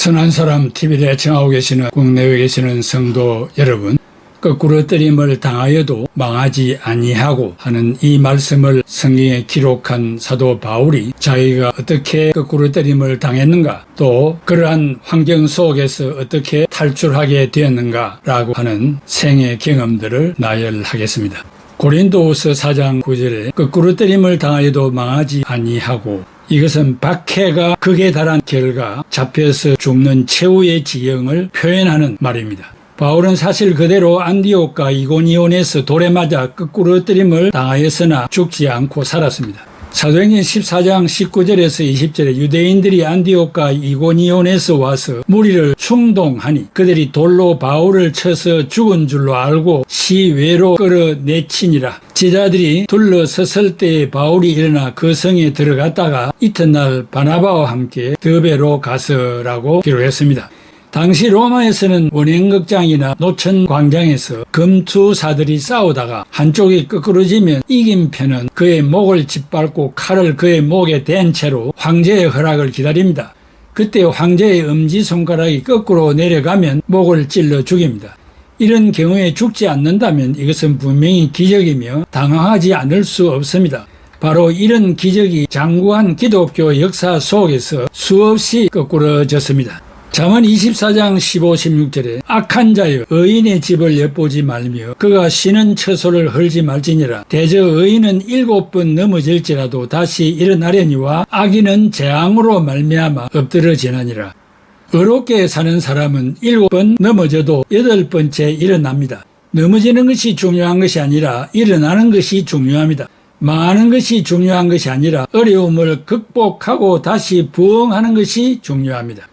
선한 사람 TV를 애청하고 계시는 국내에 계시는 성도 여러분, 거꾸로 때림을 당하여도 망하지 아니하고 하는 이 말씀을 성경에 기록한 사도 바울이 자기가 어떻게 거꾸로 때림을 당했는가, 또 그러한 환경 속에서 어떻게 탈출하게 되었는가라고 하는 생애 경험들을 나열하겠습니다. 고린도후서 4장 9절에 거꾸로 때림을 당하여도 망하지 아니하고, 이것은 박해가 극에 달한 결과 잡혀서 죽는 최후의 지경을 표현하는 말입니다. 바울은 사실 그대로 안디옥과 이고니온에서 돌에 맞아 거꾸로 때림을 당하였으나 죽지 않고 살았습니다. 사도행전 14장 19절에서 20절에 유대인들이 안디옥과 이고니온에서 와서 무리를 충동하니 그들이 돌로 바울을 쳐서 죽은 줄로 알고 시외로 끌어내치니라. 제자들이 둘러섰을 때에 바울이 일어나 그 성에 들어갔다가 이튿날 바나바와 함께 더베로 가서라고 기록했습니다. 당시 로마에서는 원행극장이나 노천 광장에서 금투사들이 싸우다가 한쪽이 끄끄러지면 이긴 편은 그의 목을 짓밟고 칼을 그의 목에 댄 채로 황제의 허락을 기다립니다. 그때 황제의 엄지손가락이 거꾸로 내려가면 목을 찔러 죽입니다. 이런 경우에 죽지 않는다면 이것은 분명히 기적이며 당황하지 않을 수 없습니다. 바로 이런 기적이 장구한 기독교 역사 속에서 수없이 거꾸러졌습니다. 잠언 24장 15, 16절에 악한 자여 의인의 집을 엿보지 말며 그가 쉬는 처소를 헐지 말지니라. 대저 의인은 7번 넘어질지라도 다시 일어나려니와 악인은 재앙으로 말미암아 엎드러지나니라. 의롭게 사는 사람은 7번 넘어져도 8번째 일어납니다. 넘어지는 것이 중요한 것이 아니라 일어나는 것이 중요합니다. 망하는 것이 중요한 것이 아니라 어려움을 극복하고 다시 부흥하는 것이 중요합니다.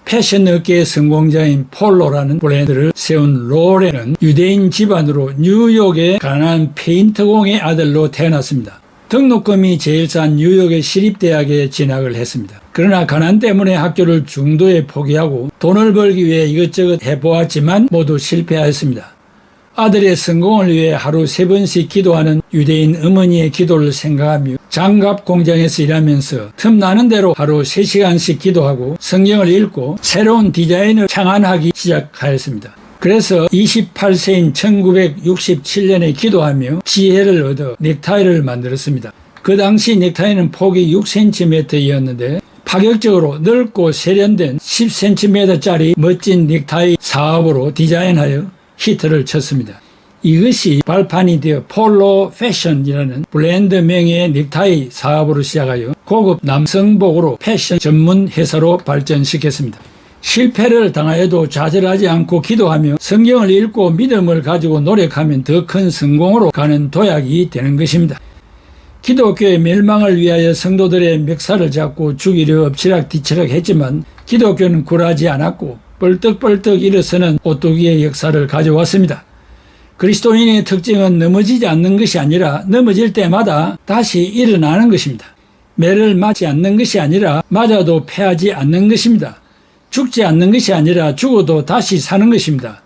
패션 업계의 성공자인 폴로라는 브랜드를 세운 로렌은 유대인 집안으로 뉴욕의 가난한 페인터공의 아들로 태어났습니다. 등록금이 제일 싼 뉴욕의 시립대학에 진학을 했습니다. 그러나 가난 때문에 학교를 중도에 포기하고 돈을 벌기 위해 이것저것 해보았지만 모두 실패하였습니다. 아들의 성공을 위해 하루 3번씩 기도하는 유대인 어머니의 기도를 생각하며 장갑 공장에서 일하면서 틈나는 대로 하루 3시간씩 기도하고 성경을 읽고 새로운 디자인을 창안하기 시작하였습니다. 그래서 28세인 1967년에 기도하며 지혜를 얻어 넥타이를 만들었습니다. 그 당시 넥타이는 폭이 6cm였는데 파격적으로 넓고 세련된 10cm짜리 멋진 넥타이 사업으로 디자인하여 히트를 쳤습니다. 이것이 발판이 되어 폴로 패션이라는 브랜드명의 넥타이 사업으로 시작하여 고급 남성복으로 패션 전문 회사로 발전시켰습니다. 실패를 당하여도 좌절하지 않고 기도하며 성경을 읽고 믿음을 가지고 노력하면 더 큰 성공으로 가는 도약이 되는 것입니다. 기독교의 멸망을 위하여 성도들의 멱살을 잡고 죽이려 엎치락뒤치락 했지만 기독교는 굴하지 않았고 벌떡벌떡 일어서는 오뚜기의 역사를 가져왔습니다. 그리스도인의 특징은 넘어지지 않는 것이 아니라 넘어질 때마다 다시 일어나는 것입니다. 매를 맞지 않는 것이 아니라 맞아도 패하지 않는 것입니다. 죽지 않는 것이 아니라 죽어도 다시 사는 것입니다.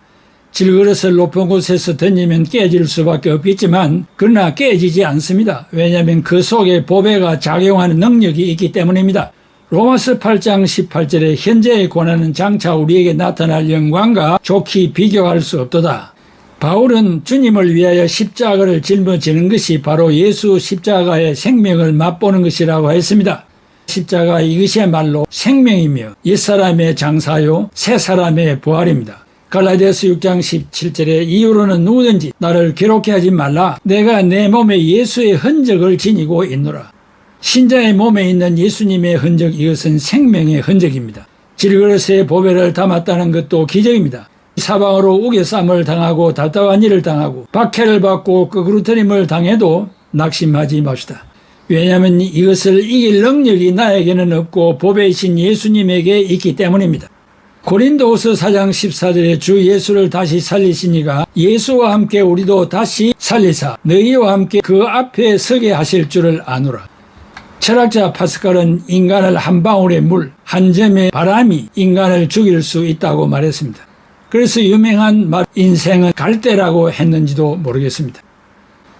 질그릇을 높은 곳에서 던지면 깨질 수밖에 없겠지만 그러나 깨지지 않습니다. 왜냐하면 그 속에 보배가 작용하는 능력이 있기 때문입니다. 로마서 8장 18절에 현재의 고난은 장차 우리에게 나타날 영광과 좋게 비교할 수 없도다. 바울은 주님을 위하여 십자가를 짊어지는 것이 바로 예수 십자가의 생명을 맛보는 것이라고 했습니다. 십자가 이것이야말로 생명이며 옛사람의 장사요 새 사람의 부활입니다. 갈라디아서 6장 17절에 이후로는 누구든지 나를 괴롭게 하지 말라. 내가 내 몸에 예수의 흔적을 지니고 있노라. 신자의 몸에 있는 예수님의 흔적, 이것은 생명의 흔적입니다. 질그릇에 보배를 담았다는 것도 기적입니다. 사방으로 우겨쌈을 당하고 답답한 일을 당하고 박해를 받고 끄그러뜨림을 당해도 낙심하지 맙시다. 왜냐하면 이것을 이길 능력이 나에게는 없고 보배이신 예수님에게 있기 때문입니다. 고린도후서 4장 14절에 주 예수를 다시 살리시니가 예수와 함께 우리도 다시 살리사 너희와 함께 그 앞에 서게 하실 줄을 아노라. 철학자 파스칼은 인간을 한 방울의 물, 한 점의 바람이 인간을 죽일 수 있다고 말했습니다. 그래서 유명한 말 인생은 갈대라고 했는지도 모르겠습니다.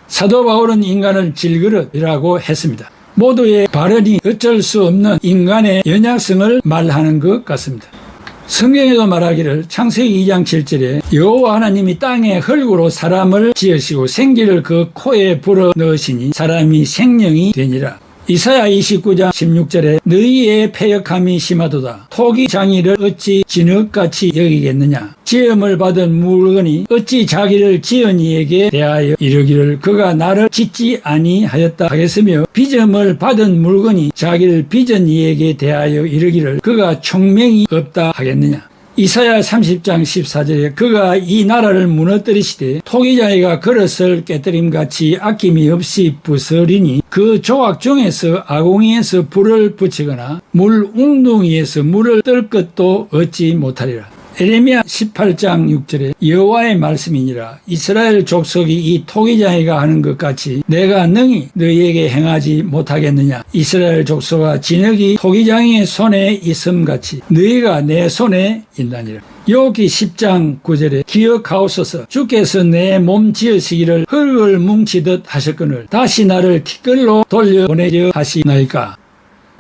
사도 바울은 인간을 질그릇이라고 했습니다. 모두의 발언이 어쩔 수 없는 인간의 연약성을 말하는 것 같습니다. 성경에도 말하기를 창세기 2장 7절에 여호와 하나님이 땅에 흙으로 사람을 지으시고 생기를 그 코에 불어 넣으시니 사람이 생명이 되니라. 이사야 29장 16절에 너희의 패역함이 심하도다. 토기 장이를 어찌 진흙같이 여기겠느냐. 지음을 받은 물건이 어찌 자기를 지은 이에게 대하여 이르기를 그가 나를 짓지 아니하였다 하겠으며 빚음을 받은 물건이 자기를 빚은 이에게 대하여 이르기를 그가 총명이 없다 하겠느냐. 이사야 30장 14절에 그가 이 나라를 무너뜨리시되 토기장이가 그릇을 깨뜨림같이 아낌이 없이 부서리니 그 조각 중에서 아궁이에서 불을 붙이거나 물 웅둥이에서 물을 뜰 것도 얻지 못하리라. 에레미야 18장 6절에 여호와의 말씀이니라. 이스라엘 족속이 이 토기장이가 하는 것 같이 내가 능히 너희에게 행하지 못하겠느냐. 이스라엘 족속아 진흙이 토기장이의 손에 있음같이 너희가 내 손에 있나니라. 욥기 10장 9절에 기억하옵소서. 주께서 내 몸 지으시기를 흙을 뭉치듯 하셨거늘 다시 나를 티끌로 돌려보내려 하시나이까.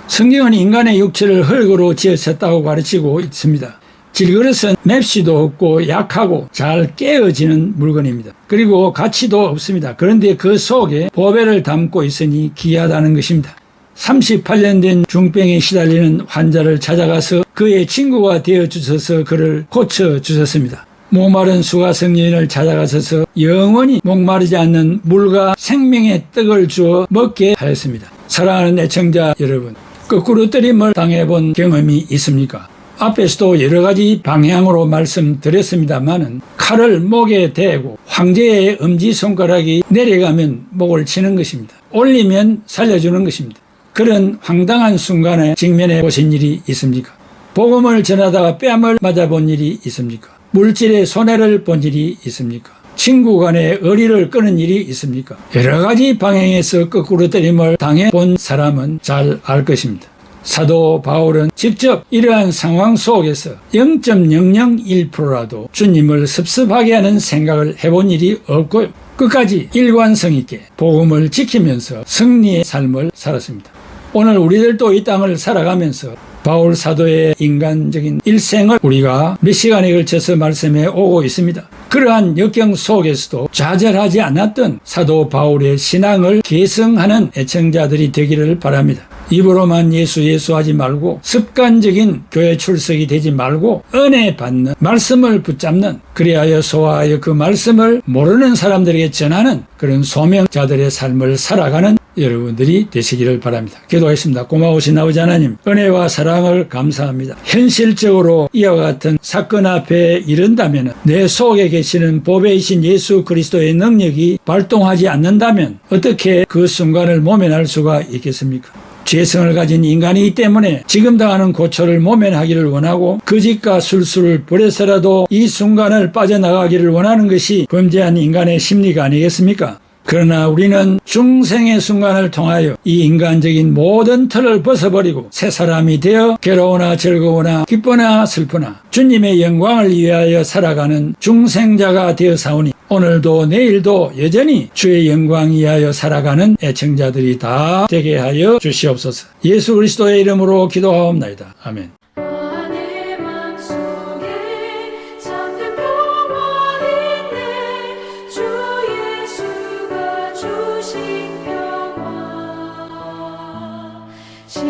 성경은 인간의 육체를 흙으로 지으셨다고 가르치고 있습니다. 질그릇은 맵시도 없고 약하고 잘 깨어지는 물건입니다. 그리고 가치도 없습니다. 그런데 그 속에 보배를 담고 있으니 귀하다는 것입니다. 38년 된 중병에 시달리는 환자를 찾아가서 그의 친구가 되어주셔서 그를 고쳐주셨습니다. 목마른 수가성 여인을 찾아가셔서 영원히 목마르지 않는 물과 생명의 떡을 주어 먹게 하였습니다. 사랑하는 애청자 여러분, 거꾸로 때림을 당해본 경험이 있습니까? 앞에서도 여러 가지 방향으로 말씀드렸습니다마는 칼을 목에 대고 황제의 엄지손가락이 내려가면 목을 치는 것입니다. 올리면 살려주는 것입니다. 그런 황당한 순간에 직면해 보신 일이 있습니까? 복음을 전하다가 뺨을 맞아본 일이 있습니까? 물질의 손해를 본 일이 있습니까? 친구 간의 의리를 끄는 일이 있습니까? 여러 가지 방향에서 거꾸로 때림을 당해본 사람은 잘 알 것입니다. 사도 바울은 직접 이러한 상황 속에서 0.001%라도 주님을 섭섭하게 하는 생각을 해본 일이 없고요. 끝까지 일관성 있게 복음을 지키면서 승리의 삶을 살았습니다. 오늘 우리들도 이 땅을 살아가면서 바울 사도의 인간적인 일생을 우리가 몇 시간에 걸쳐서 말씀해 오고 있습니다. 그러한 역경 속에서도 좌절하지 않았던 사도 바울의 신앙을 계승하는 애청자들이 되기를 바랍니다. 입으로만 예수 하지 말고 습관적인 교회 출석이 되지 말고 은혜 받는 말씀을 붙잡는 그리하여 소화하여 그 말씀을 모르는 사람들에게 전하는 그런 소명자들의 삶을 살아가는 여러분들이 되시기를 바랍니다. 기도하겠습니다. 고마우신 아버지 하나님, 은혜와 사랑을 감사합니다. 현실적으로 이와 같은 사건 앞에 이른다면 내 속에 계시는 보배이신 예수 그리스도의 능력이 발동하지 않는다면 어떻게 그 순간을 모면할 수가 있겠습니까? 죄성을 가진 인간이기 때문에 지금 당하는 고초를 모면하기를 원하고 거짓과 술수를 버려서라도 이 순간을 빠져나가기를 원하는 것이 범죄한 인간의 심리가 아니겠습니까? 그러나 우리는 중생의 순간을 통하여 이 인간적인 모든 틀을 벗어버리고 새 사람이 되어 괴로우나 즐거우나 기쁘나 슬프나 주님의 영광을 위하여 살아가는 중생자가 되어 사오니 오늘도 내일도 여전히 주의 영광 위하여 살아가는 애청자들이 다 되게 하여 주시옵소서. 예수 그리스도의 이름으로 기도하옵나이다. 아멘. 주